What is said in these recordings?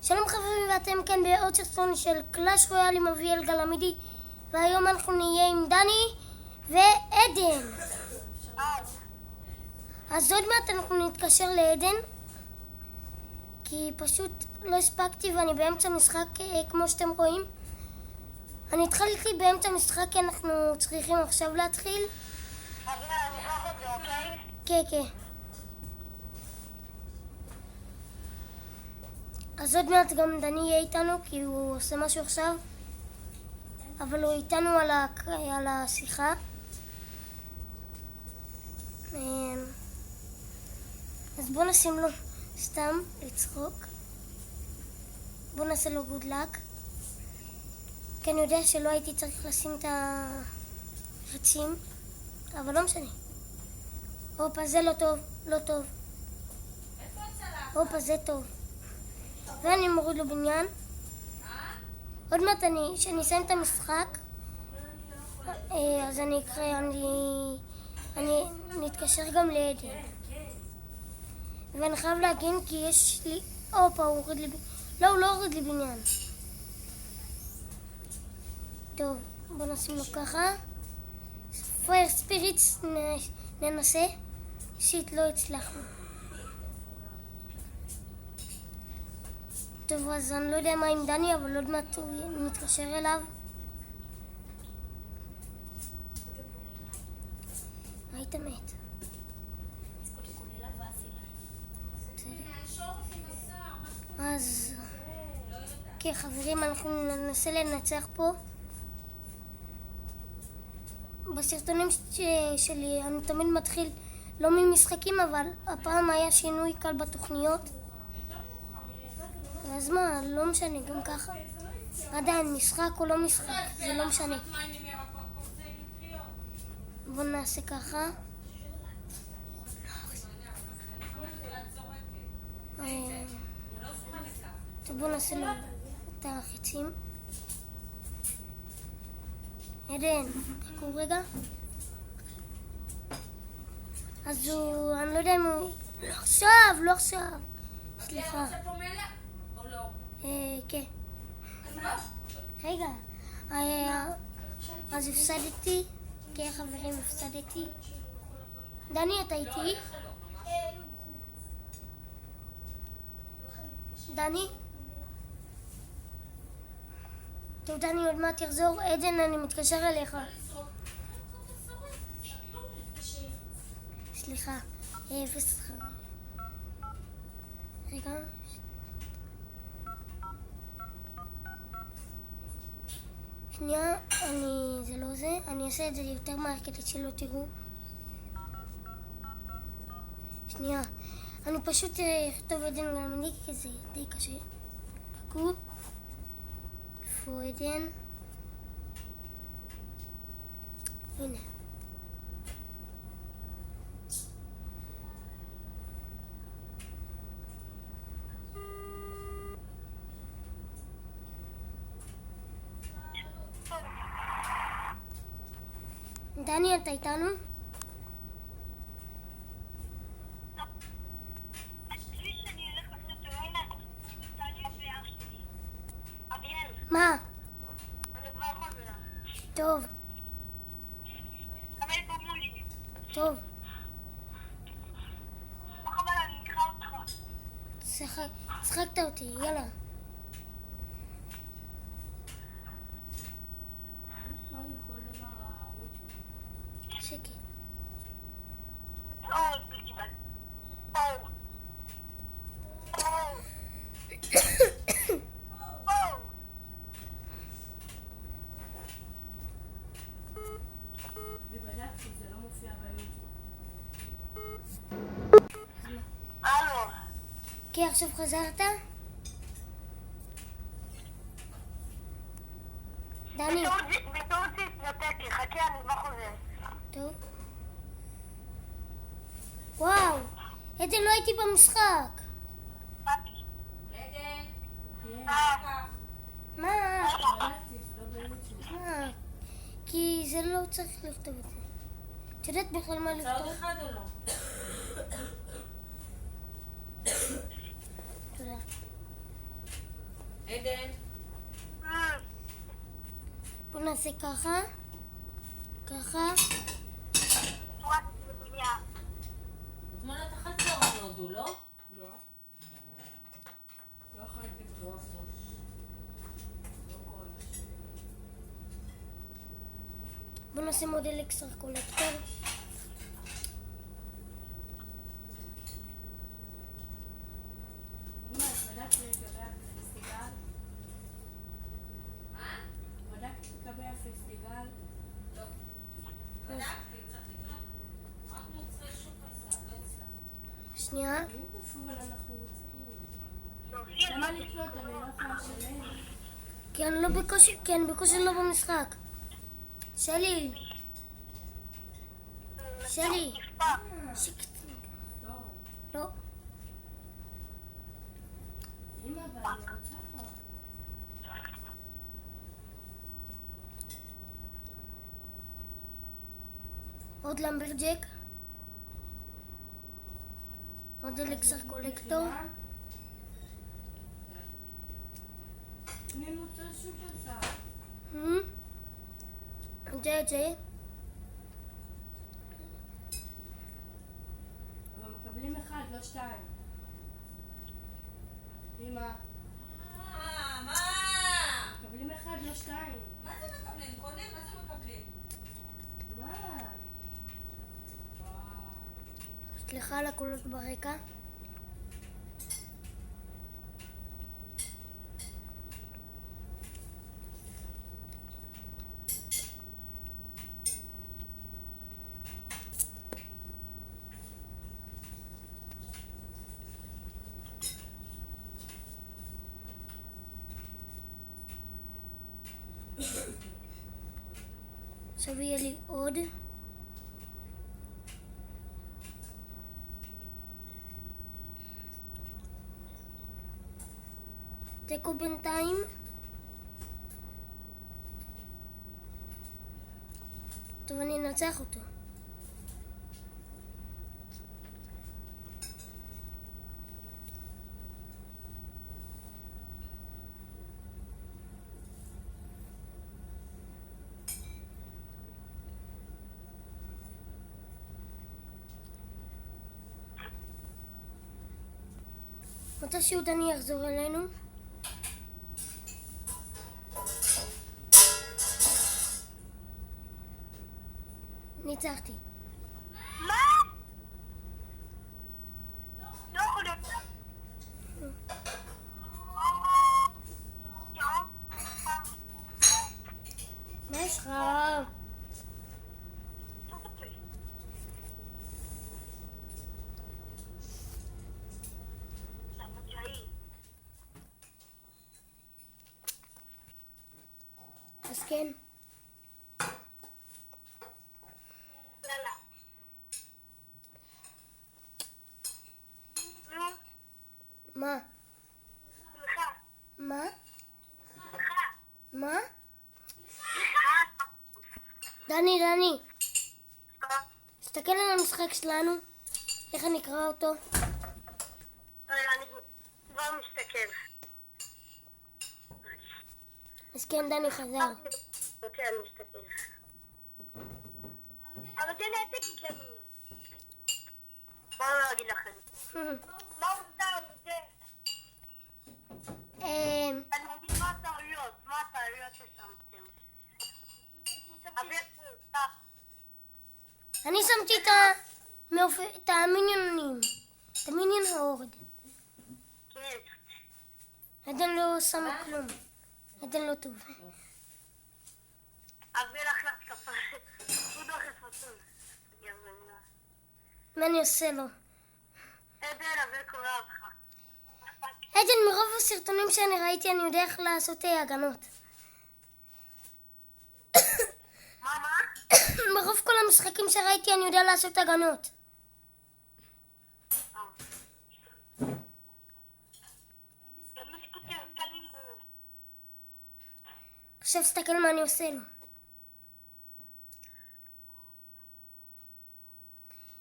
שלום חברים, ואתם כאן בעוד סרטון של קלאש רויאל עם אביאל גלמידי, והיום אנחנו נהיה עם דני ועדן. אז עוד מעט אנחנו נתקשר לעדן, כי פשוט לא הספקתי ואני באמצע משחק כמו שאתם רואים. אני התחלתי באמצע משחק כי אנחנו צריכים עכשיו להתחיל. אביאל, אני אקח את זה, אוקיי? כן, כן. אז עוד מעט גם דני יהיה איתנו, כי הוא עושה משהו עכשיו, אבל הוא איתנו על השיחה. אז בוא נשים לו סתם לצחוק. בוא נעשה לו good luck. כי אני יודע שלא הייתי צריך לשים את החצים, אבל לא משנה. הופה, זה לא טוב, לא טוב. הופה, זה טוב. ואני מוריד לו בניין. עוד מעט כשאני אסיים את המשחק, אז אני נתקשר גם לעדן. ואני חייב להגן כי יש לי... הופה, הוא הוריד לי... לא, הוא לא הוריד לי בניין. טוב, בוא נשים לו ככה. פייר ספיריטס ננסה. שיט, לא הצלחנו. טוב, אז אני לא יודע מה עם דני, אבל עוד מעט הוא מתקשר אליו. היית מת. אז כן, חברים, אנחנו ננסה לנצח פה. בסרטונים שלי אני תמיד מתחיל לא ממשחקים, אבל הפעם היה שינוי קל בתוכניות. אז מה, לא משנה, גם ככה. עדיין, משחק או לא משחק, זה לא משנה. בואו נעשה ככה. טוב, בואו נעשה לו את החצים. עדן, חכו רגע. אז אני לא יודע אם הוא... לא עכשיו. סליחה. כן. רגע. אז הפסדתי. כן, חברים, הפסדתי. דני, אתה איתי? דני? טוב, דני עוד מעט יחזור. עדן, אני מתקשר אליך. סליחה. רגע. שנייה, זה לא זה. אני אעשה את זה יותר מהר כדי שלא תראו. שנייה. אני פשוט אכתוב עדן גלמידי כי זה די קשה. חכו. איפה עדן? הנה. דני, אתה איתנו? מה? טוב. טוב. שחקת אותי, יאללה. שקט. כן, עכשיו חזרת? דני. בטעות תתנתק לי, חכה, אני כבר חוזר. טוב. וואו, עדן, לא הייתי במשחק. עדן? מה? כי זה לא צריך לכתוב את זה. את יודעת בכלל מה לכתוב? צעוד אחד או לא? תודה. עדן, בוא נעשה ככה. ככה. צורת בבניין. אתמול את אכלת אורן הודו, לא? לא. לא אכלתי ברוסוס. לא כל זה. בוא נעשה מודל אקסטרה קולקטור. אמא, את בדקת לגבי הפסטיגל? מה? בדקת לגבי הפסטיגל? לא. בדקתי, צריך לקנות. רק מוצרי שוק עשה, לא הצלחתי. שנייה. אוף, אבל אנחנו רוצים. סופיה, למה לקנות? אני לא יכולה לשלם. כי אני לא בקושי, כי אני בקושי לא במשחק. שלי. שלי. שקט. טוב. לא. אמא, אבל אני רוצה. עוד למברג'ק. מודל אקסטרה קולקטור. אני מוצא שוק עשה. את זה. אבל מקבלים אחד, לא שתיים. אמא, מה? מקבלים אחד, לא שתיים. מה זה מקבלים? קונים? מה זה מקבלים? מה? סליחה על הקולות ברקע. עכשיו יהיה לי עוד. תיקו בינתיים. טוב, אני אנצח אותו. מתישהו דני יחזור אלינו. ניצחתי. מה? לא יכול להיות. מה יש לך? אז כן. יאללה. נו, מה? סליחה. מה? סליחה. מה? סליחה. דני. תסתכל על המשחק שלנו. איך אני אקרא אותו? אני כבר מסתכל. אז כן, דני חזר. אוקיי, אני מסתכל. אבל זה נעתק לי. בואו לא אגיד לכם. מה הותר זה? אני מבין מה הטעויות. מה הטעויות ששמתם? אני שמתי את המיניונים. את המיניון ההורד. כן. עדן לא שמה כלום. עדן לא טוב. אביא לך להתקפה. הוא דוחף אותו. מה אני עושה לו? עדן, אביא קורא אותך. עדן, מרוב הסרטונים שאני ראיתי אני יודע איך לעשות הגנות. מה? מרוב כל המשחקים שראיתי אני יודע לעשות הגנות. עכשיו תסתכל מה אני עושה לו.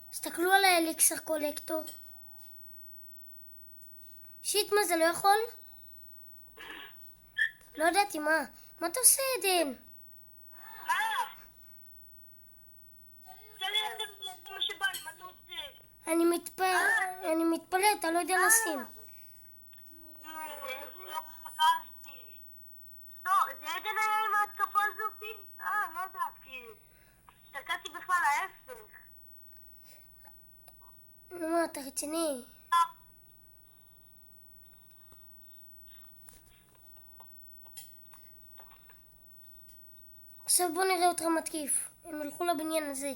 תסתכלו על האליקסר קולקטור. שיט, מה זה לא יכול? לא ידעתי מה. מה אתה עושה, עדן? מה? תן לי את מה שבא לי, מה אתה עושה? אני מתפלא, אתה לא יודע לשים. לא פחדתי. לא, זה עדן היה עם ההתקפה הזאתי? לא ידעתי. הסתכלתי בכלל ההפך. נו מה, אתה רציני? עכשיו בוא נראה אותך מתקיף. הם הלכו לבניין הזה.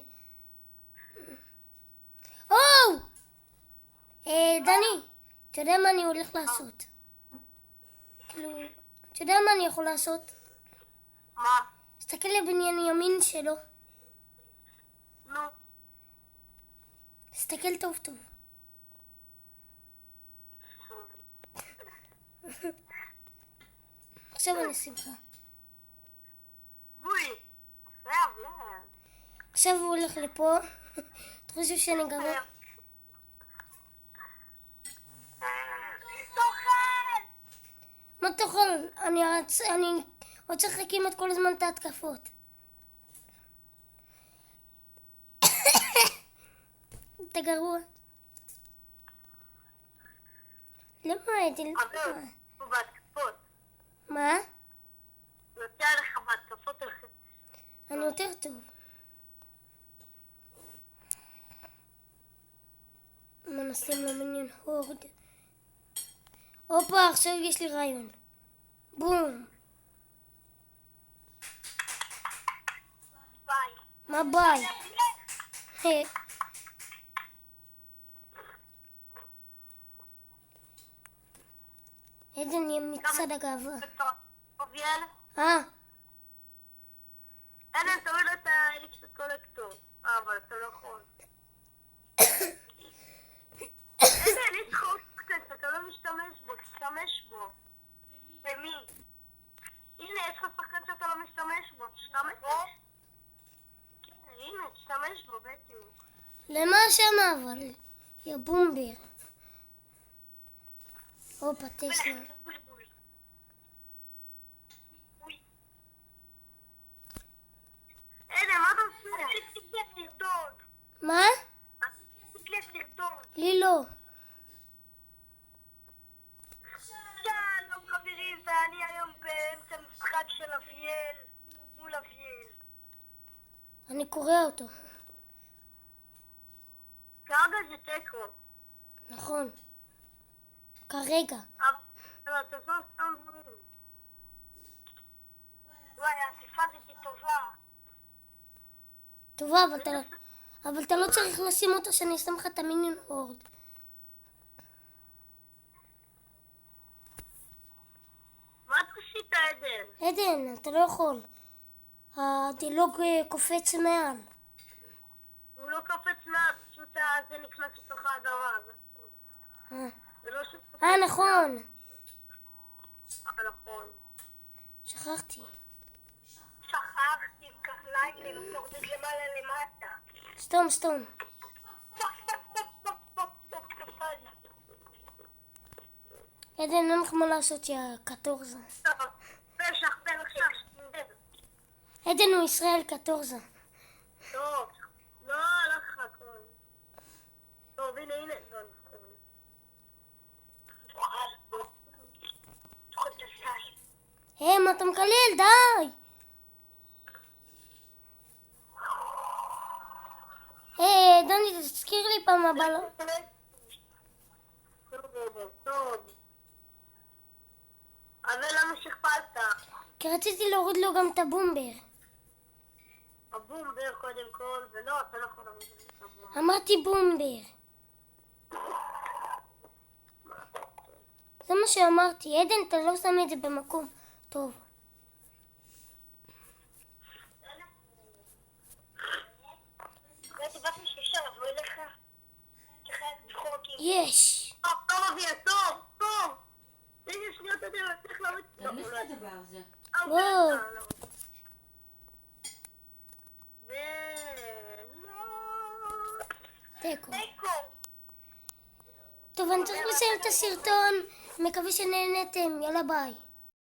דני, אתה יודע מה אני הולך לעשות? כאילו, אתה יודע מה אני יכול לעשות? מה? תסתכל לבניין ימין שלו. נו. תסתכל טוב טוב. עכשיו אני אשים לך. בואי. עכשיו הוא הולך לפה. אתה חושב שאני גרוע? תאכל! מה תאכל? אני רוצה לך כמעט כל הזמן את ההתקפות. אתה גרוע. למה עדן? אבל הוא בהתקפות. מה? הוא יוצא עליך בהתקפות אחרי. אני יותר טוב. מנסים למניין הורד. הופה, עכשיו יש לי רעיון. בום. ביי. מה ביי? עדן יהיה מצד הגאווה. אוביאל? אין, תוריד את האליקס קולקטור. אבל אתה לא יכול. איזה אליס קולקטור, אתה לא משתמש בו, תשתמש בו. במי? הנה, יש לך שחקן שאתה לא משתמש בו, תשתמש בו. כן, הנה, תשתמש בו, בדיוק. למה שמה אבל? יא בומבר. הופה, טסלה. בולבול. אוי. הנה, מה אתה עושה? תקלה סרטון. מה? תקלה סרטון. לי לא. שלום חברים, ואני היום באמצע משחק של אביאל מול אביאל. אני קורא אותו. כרגע זה תיקו. נכון. כרגע. אבל אתה לא סתם דברים. וואי, העטיפה הזאת טובה. טובה, אבל אתה לא צריך לשים אותו שאני אשם לך את המיניון הורד. מה אתה עשית, עדן? עדן, אתה לא יכול. הדילוג קופץ מעל. הוא לא קופץ מעט, פשוט זה נכנס לתוך האדמה. זה לא שקופץ. נכון. נכון. שכחתי. שכחתי, לילה, תורדת למעלה למטה. סתום. עדן, אין לך מה לעשות, יא קטורזה. פשח, עדן הוא ישראל קטורזה. טוב, לא הלך לך הכל. טוב, הנה, לא נכון. מה אתה מקלל? די! דני, תזכיר לי פעם הבאה. טוב. אבל למה שכפלת? כי רציתי להוריד לו גם את הבומבר. הבומבר קודם כל, ולא, אתה לא יכול להוריד את הבומבר. אמרתי בומבר. זה מה שאמרתי. עדן, אתה לא שם את זה במקום טוב. ראיתי באתי שאפשר לבוא אליך? כחייל צחוקים. יש. טוב אביה, טוב. רגע שניות אתה צריך להוריד. תמיד את הדבר הזה. וואו. תיקו. טוב, אני צריך לסיים את הסרטון. מקווה שנהנתם. יאללה ביי.